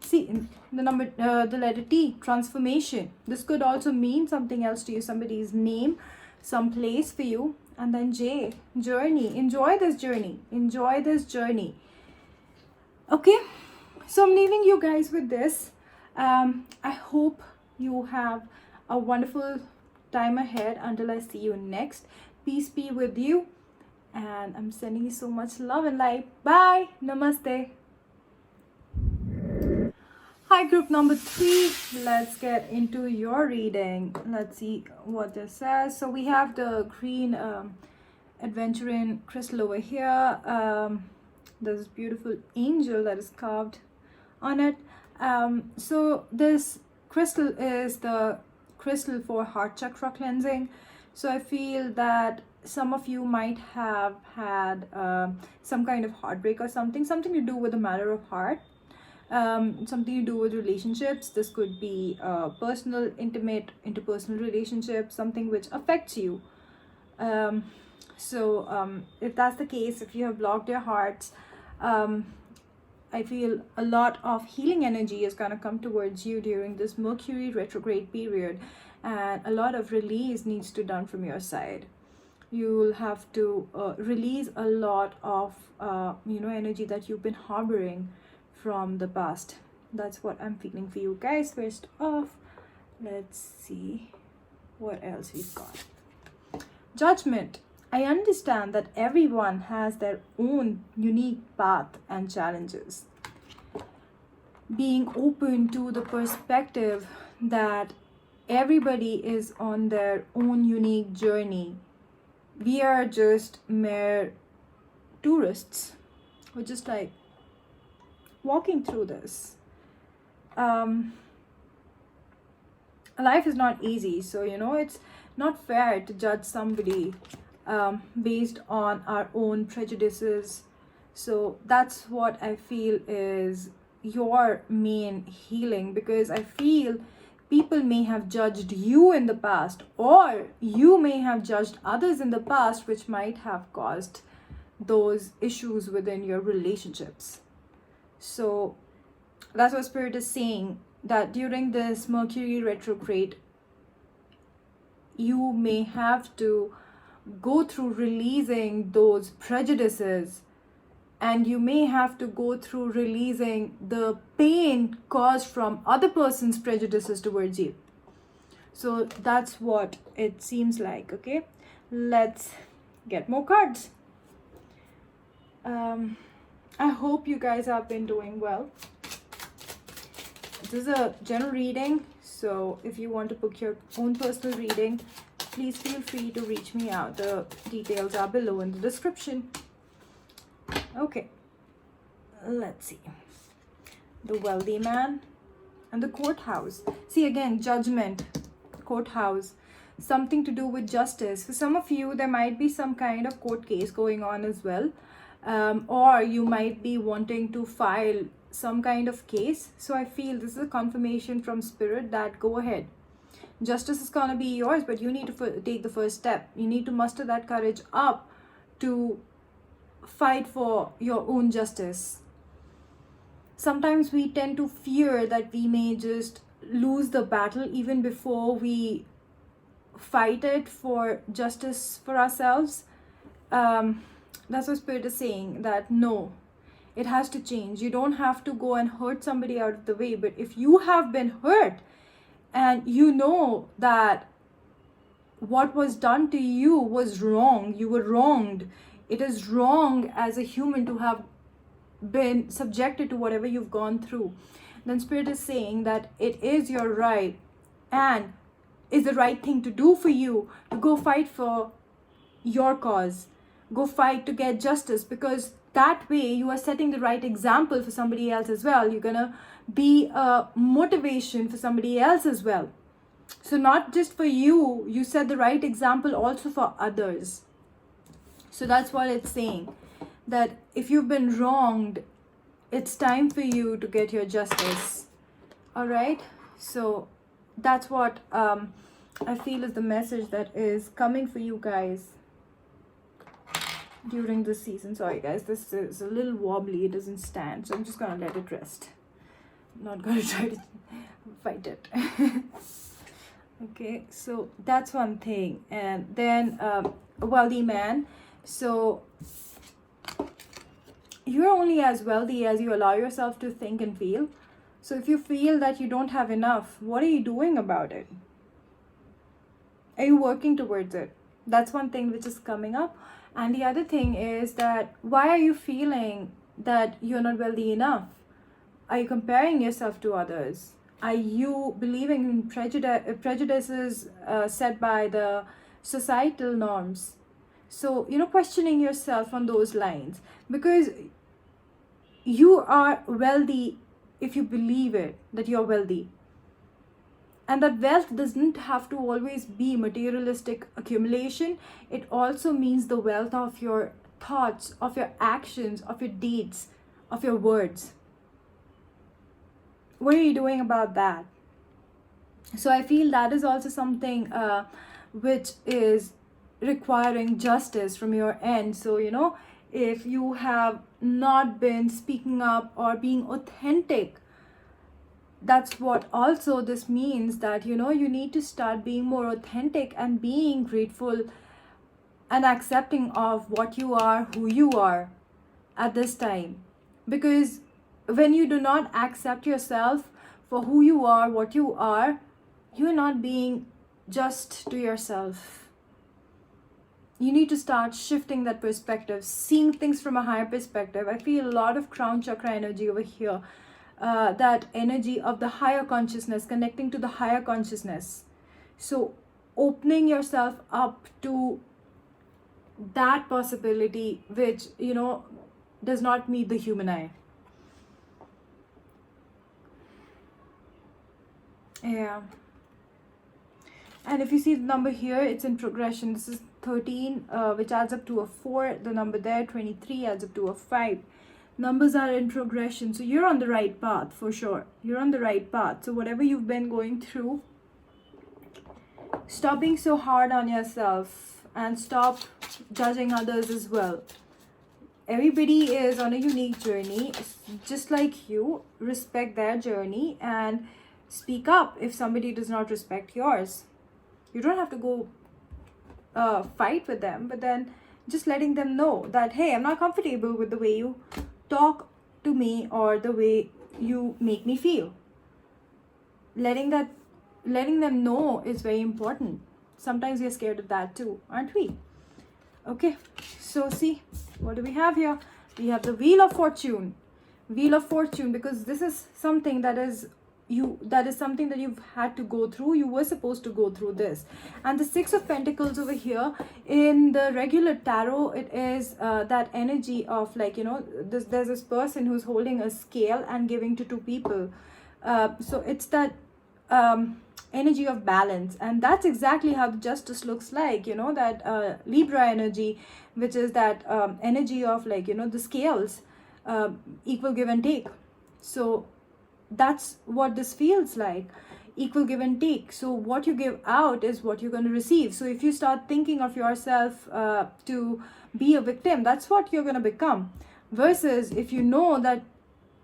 See, the letter T, transformation. This could also mean something else to you, somebody's name, some place for you. And then J, journey. Enjoy this journey. Enjoy this journey. Okay, so I'm leaving you guys with this. I hope you have a wonderful time ahead until I see you next. Peace be with you, and I'm sending you so much love and light. Bye. Namaste. Hi, group number 3. Let's get into your reading. Let's see what this says. So we have the green adventuring crystal over here. There's this beautiful angel that is carved on it. So this crystal is the crystal for heart chakra cleansing. So I feel that some of you might have had some kind of heartbreak or something to do with the matter of heart, something to do with relationships. This could be personal, intimate, interpersonal relationships, something which affects you. If that's the case, if you have blocked your hearts, I feel a lot of healing energy is going to come towards you during this Mercury retrograde period, and a lot of release needs to be done from your side. You'll have to release a lot of energy that you've been harboring from the past. That's what I'm feeling for you guys. First off, let's see what else we've got. Judgment. I understand that everyone has their own unique path and challenges. Being open to the perspective that everybody is on their own unique journey. We are just mere tourists. We're just like walking through this. Life is not easy, so it's not fair to judge somebody based on our own prejudices. So that's what I feel is your main healing, because I feel people may have judged you in the past, or you may have judged others in the past, which might have caused those issues within your relationships. So that's what Spirit is saying, that during this Mercury retrograde, you may have to go through releasing those prejudices, and you may have to go through releasing the pain caused from other person's prejudices towards you. So that's what it seems like. Okay, let's get more cards. I hope you guys have been doing well. This is a general reading, so if you want to book your own personal reading, please feel free to reach me out. The details are below in the description. Okay, let's see. The wealthy man and the courthouse. See, again, judgment, courthouse, something to do with justice. For some of you, there might be some kind of court case going on as well, or you might be wanting to file some kind of case. So I feel this is a confirmation from Spirit that go ahead. Justice is gonna be yours, but you need to take the first step. You need to muster that courage up to fight for your own justice. Sometimes we tend to fear that we may just lose the battle even before we fight it for justice for ourselves. That's what Spirit is saying, that no, it has to change. You don't have to go and hurt somebody out of the way, but if you have been hurt and you know that what was done to you was wrong, you were wronged, it is wrong as a human to have been subjected to whatever you've gone through, then Spirit is saying that it is your right and is the right thing to do for you to go fight for your cause. Go fight to get justice, because that way you are setting the right example for somebody else as well. You're gonna be a motivation for somebody else as well. So not just for you, you set the right example also for others. So that's what it's saying, that if you've been wronged, it's time for you to get your justice. All right, so that's what I feel is the message that is coming for you guys during this season. Sorry guys, this is a little wobbly, it doesn't stand, so I'm just gonna let it rest. I'm not gonna try to fight it. Okay, so that's one thing. And then a wealthy man. So you're only as wealthy as you allow yourself to think and feel. So if you feel that you don't have enough, what are you doing about it? Are you working towards it? That's one thing which is coming up. And the other thing is that why are you feeling that you're not wealthy enough? Are you comparing yourself to others? Are you believing in prejudices set by the societal norms? So, questioning yourself on those lines, because you are wealthy if you believe it, that you're wealthy. And that wealth doesn't have to always be materialistic accumulation. It also means the wealth of your thoughts, of your actions, of your deeds, of your words. What are you doing about that? So I feel that is also something which is requiring justice from your end. So, if you have not been speaking up or being authentic, that's what also this means, that you need to start being more authentic and being grateful and accepting of what you are, who you are at this time. Because when you do not accept yourself for who you are, what you are, you're not being just to yourself. You need to start shifting that perspective, seeing things from a higher perspective. I feel a lot of crown chakra energy over here. That energy of the higher consciousness, connecting to the higher consciousness. So opening yourself up to that possibility which, does not meet the human eye. Yeah. And if you see the number here, it's in progression. This is 13, which adds up to a 4. The number there, 23, adds up to a 5. Numbers are in progression. So you're on the right path for sure. You're on the right path. So whatever you've been going through, stop being so hard on yourself and stop judging others as well. Everybody is on a unique journey, just like you. Respect their journey and speak up if somebody does not respect yours. You don't have to go fight with them, but then just letting them know that, hey, I'm not comfortable with the way you talk to me or the way you make me feel. Letting them know is very important. Sometimes we're scared of that too, aren't we? Okay, so see, what do we have here? We have the Wheel of Fortune. Wheel of Fortune, because this is something that is something that you've had to go through. You were supposed to go through this. And the Six of Pentacles over here, in the regular tarot, it is that energy of, like, there's this person who's holding a scale and giving to two people. So it's that energy of balance, and that's exactly how the Justice looks like, that Libra energy, which is that energy of, like, the scales, equal give and take. So that's what this feels like, equal give and take. So what you give out is what you're going to receive. So if you start thinking of yourself to be a victim, that's what you're going to become. Versus if you know that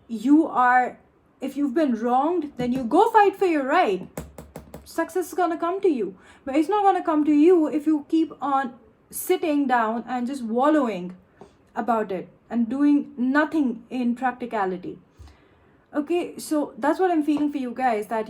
if you've been wronged, then you go fight for your right. Success is going to come to you. But it's not going to come to you if you keep on sitting down and just wallowing about it and doing nothing in practicality. Okay, so that's what I'm feeling for you guys, that,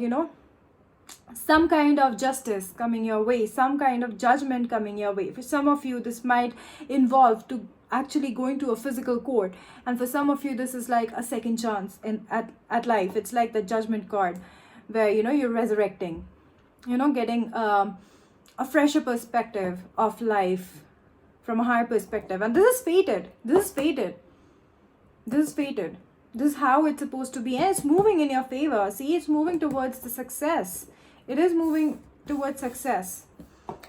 some kind of justice coming your way, some kind of judgment coming your way. For some of you, this might involve to actually going to a physical court. And for some of you, this is like a second chance at life. It's like the Judgment card, where, you're resurrecting, getting a fresher perspective of life from a higher perspective. And this is fated. This is fated. This is fated. This is how it's supposed to be, and it's moving in your favor. See, it's moving towards the success. It is moving towards success,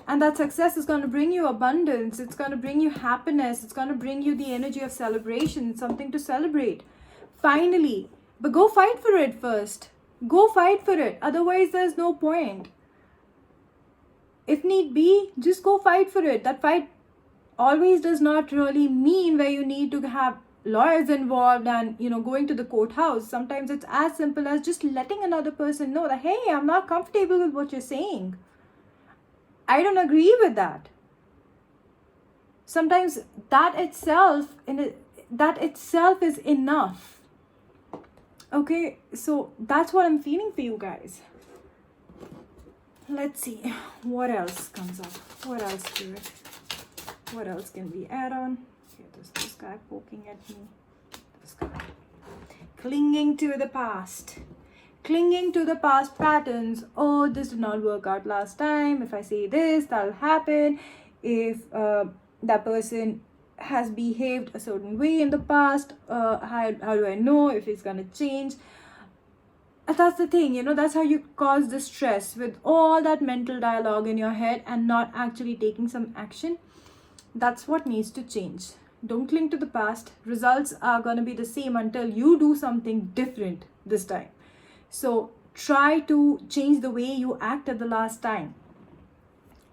and that success is going to bring you abundance. It's going to bring you happiness. It's going to bring you the energy of celebration, something to celebrate finally. But go fight for it first. Go fight for it, otherwise there's no point. If need be, just go fight for it. That fight always does not really mean where you need to have lawyers involved and, going to the courthouse. Sometimes it's as simple as just letting another person know that, hey, I'm not comfortable with what you're saying. I don't agree with that. Sometimes that itself is enough. Okay, so that's what I'm feeling for you guys. Let's see what else comes up. What else, Spirit? What else can we add on? There's this guy poking at me. This guy. Clinging to the past. Clinging to the past patterns. Oh, this did not work out last time. If I say this, that'll happen. If that person has behaved a certain way in the past. How do I know if it's gonna change? That's the thing, that's how you cause the stress with all that mental dialogue in your head and not actually taking some action. That's what needs to change. Don't cling to the past. Results are going to be the same until you do something different this time. So try to change the way you acted the last time,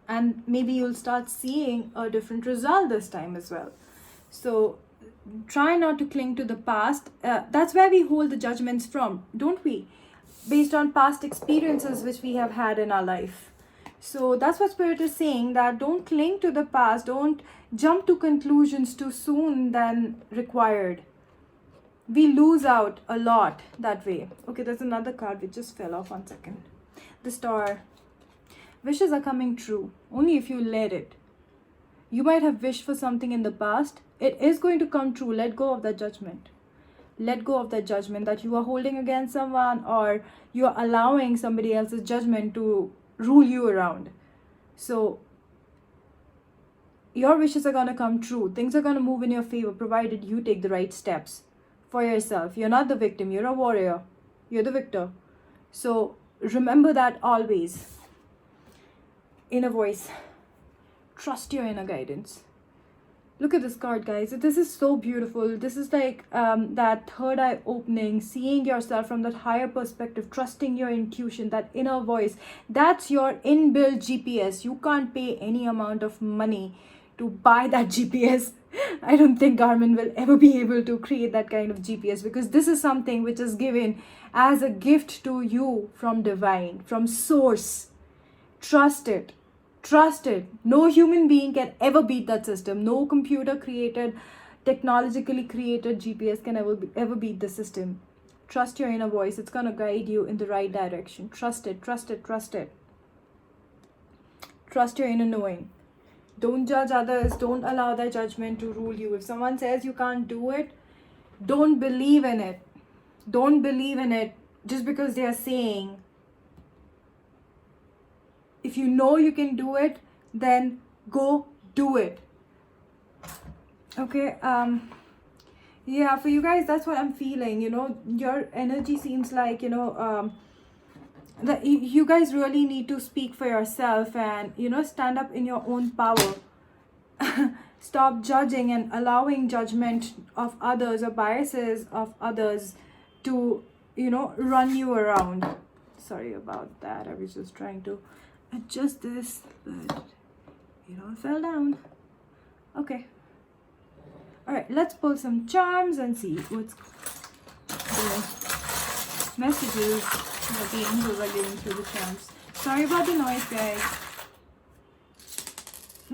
and maybe you'll start seeing a different result this time as well. So try not to cling to the past. That's where we hold the judgments from, don't we? Based on past experiences which we have had in our life. So that's what Spirit is saying, that don't cling to the past. Don't jump to conclusions too soon than required. We lose out a lot that way. Okay, there's another card which just fell off. 1 second. The Star. Wishes are coming true only if you let it. You might have wished for something in the past. It is going to come true. Let go of that judgment. Let go of that judgment that you are holding against someone, or you are allowing somebody else's judgment to rule you around. So your wishes are going to come true. Things are going to move in your favor provided you take the right steps for yourself. You're not the victim. You're a warrior. You're the victor. So remember that always. Inner voice. Trust your inner guidance. Look at this card, guys. This is so beautiful. This is like that third eye opening, seeing yourself from that higher perspective, trusting your intuition, that inner voice. That's your inbuilt GPS. You can't pay any amount of money to buy that GPS. I don't think Garmin will ever be able to create that kind of GPS, because this is something which is given as a gift to you from divine, from source. Trust it. Trust it. No human being can ever beat that system. No computer created, technologically created GPS can ever beat the system. Trust your inner voice. It's going to guide you in the right direction. Trust it. Trust it. Trust it. Trust your inner knowing. Don't judge others. Don't allow their judgment to rule you. If someone says you can't do it, don't believe in it. Don't believe in it just because they are saying. If you know you can do it, then go do it. Okay, yeah, for you guys, that's what I'm feeling. Your energy seems like, that you guys really need to speak for yourself and, stand up in your own power. Stop judging and allowing judgment of others or biases of others to, run you around. Sorry about that. I was just trying to adjust this, but it fell down. Okay. All right, let's pull some charms and see what's the messages that the angels are giving through the charms. Sorry about the noise, guys.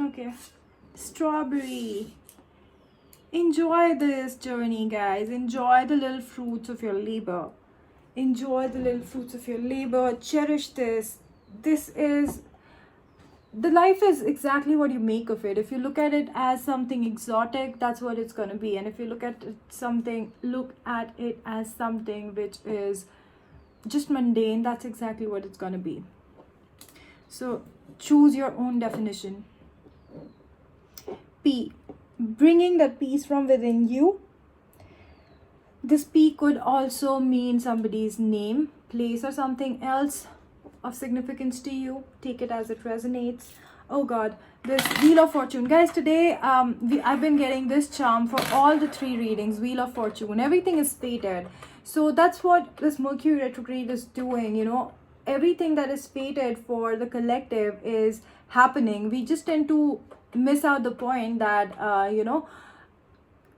Okay. Strawberry. Enjoy this journey, guys. Enjoy the little fruits of your labor. Enjoy the little fruits of your labor. Cherish this. The life is exactly what you make of it. If you look at it as something exotic, that's what it's going to be. And if you look at it as something which is just mundane, that's exactly what it's going to be. So choose your own definition. P, bringing that peace from within you. This P could also mean somebody's name, place, or something else of significance to you. Take it as it resonates. Oh God, this Wheel of Fortune, guys. Today I've been getting this charm for all the 3 readings. Wheel of Fortune, everything is fated. So that's what this Mercury retrograde is doing. Everything that is fated for the collective is happening. We just tend to miss out the point that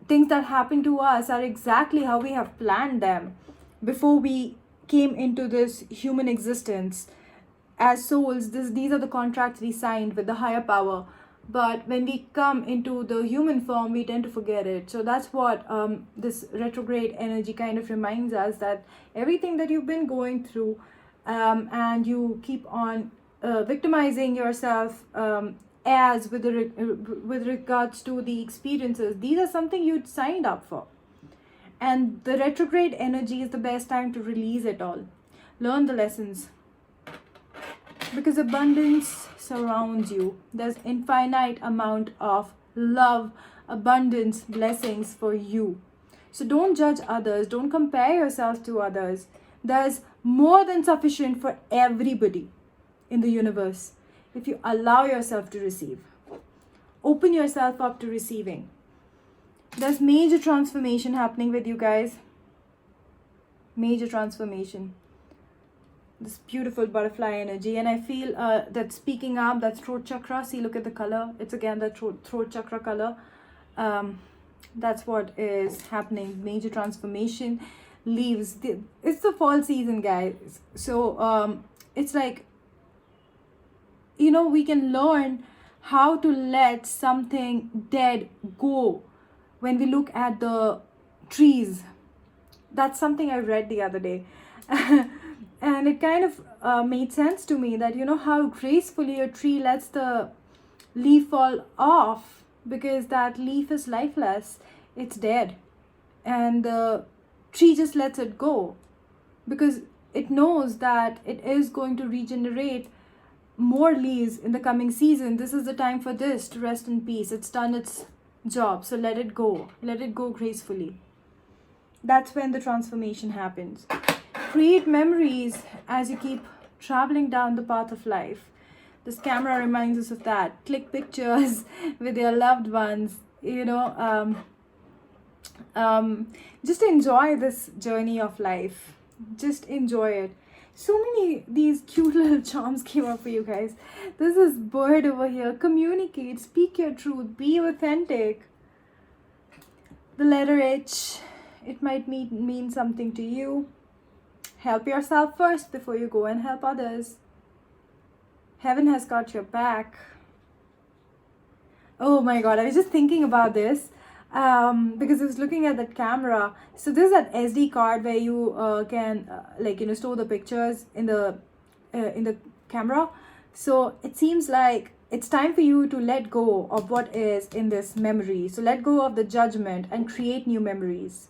things that happen to us are exactly how we have planned them before we came into this human existence as souls. These are the contracts we signed with the higher power, but when we come into the human form, we tend to forget it. So that's what this retrograde energy kind of reminds us, that everything that you've been going through and you keep on victimizing yourself as with regards to the experiences, these are something you'd signed up for. And the retrograde energy is the best time to release it all. Learn the lessons. Because abundance surrounds you. There's infinite amount of love, abundance, blessings for you. So don't judge others, don't compare yourself to others. There's more than sufficient for everybody in the universe if you allow yourself to receive. Open yourself up to receiving. There's major transformation happening with you guys. Major transformation. This beautiful butterfly energy, and I feel that speaking up, that throat chakra, see, look at the color, it's again the throat chakra color. That's what is happening. Major transformation. Leaves, it's the fall season, guys. So it's like, you know, we can learn how to let something dead go when we look at the trees. That's something I read the other day. And it kind of made sense to me that, you know, how gracefully a tree lets the leaf fall off, because that leaf is lifeless, it's dead, and the tree just lets it go because it knows that it is going to regenerate more leaves in the coming season. This is the time for this to rest in peace. It's done its job, so let it go gracefully. That's when the transformation happens. Create memories as you keep traveling down the path of life. This camera reminds us of that. Click pictures with your loved ones, you know. Just enjoy this journey of life. Just enjoy it. So many these cute little charms came up for you guys. This is bird over here. Communicate, speak your truth, be authentic. The letter H, it might mean something to you. Help yourself first before you go and help others. Heaven has got your back. Oh my god, I was just thinking about this because I was looking at that camera. So there's that SD card where you can like, you know, store the pictures in the camera. So it seems like it's time for you to let go of what is in this memory. So let go of the judgment and create new memories.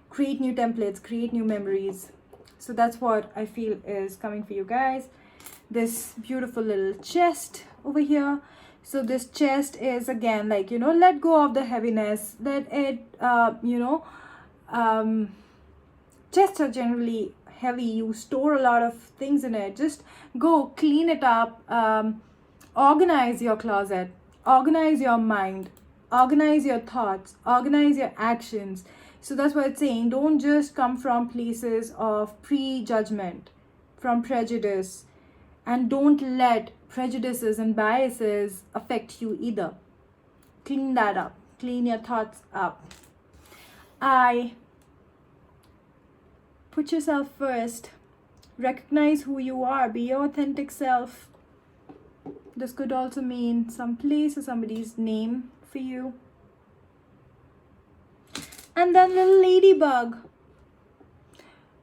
Create new templates, create new memories. So that's what I feel is coming for you guys. This beautiful little chest over here. So this chest is again like, you know, let go of the heaviness. Let it, you know, chests are generally heavy. You store a lot of things in it. Just go clean it up. Organize your closet. Organize your mind. Organize your thoughts. Organize your actions. So that's what it's saying. Don't just come from places of prejudgment, from prejudice. And don't let prejudices and biases affect you either. Clean that up. Clean your thoughts up. Put yourself first. Recognize who you are. Be your authentic self. This could also mean some place or somebody's name for you. And then little ladybug.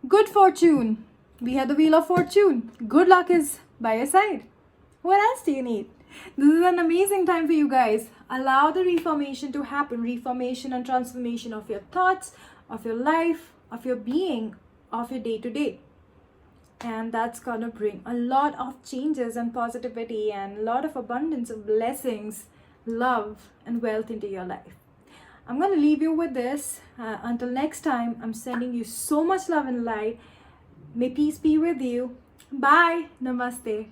Good fortune. We had the wheel of fortune. Good luck is by your side. What else do you need? This is an amazing time for you guys. Allow the reformation to happen. Reformation and transformation of your thoughts, of your life, of your being, of your day-to-day. And that's gonna bring a lot of changes and positivity and a lot of abundance of blessings, love, and wealth into your life. I'm gonna leave you with this. Until next time, I'm sending you so much love and light. May peace be with you. Bye. Namaste.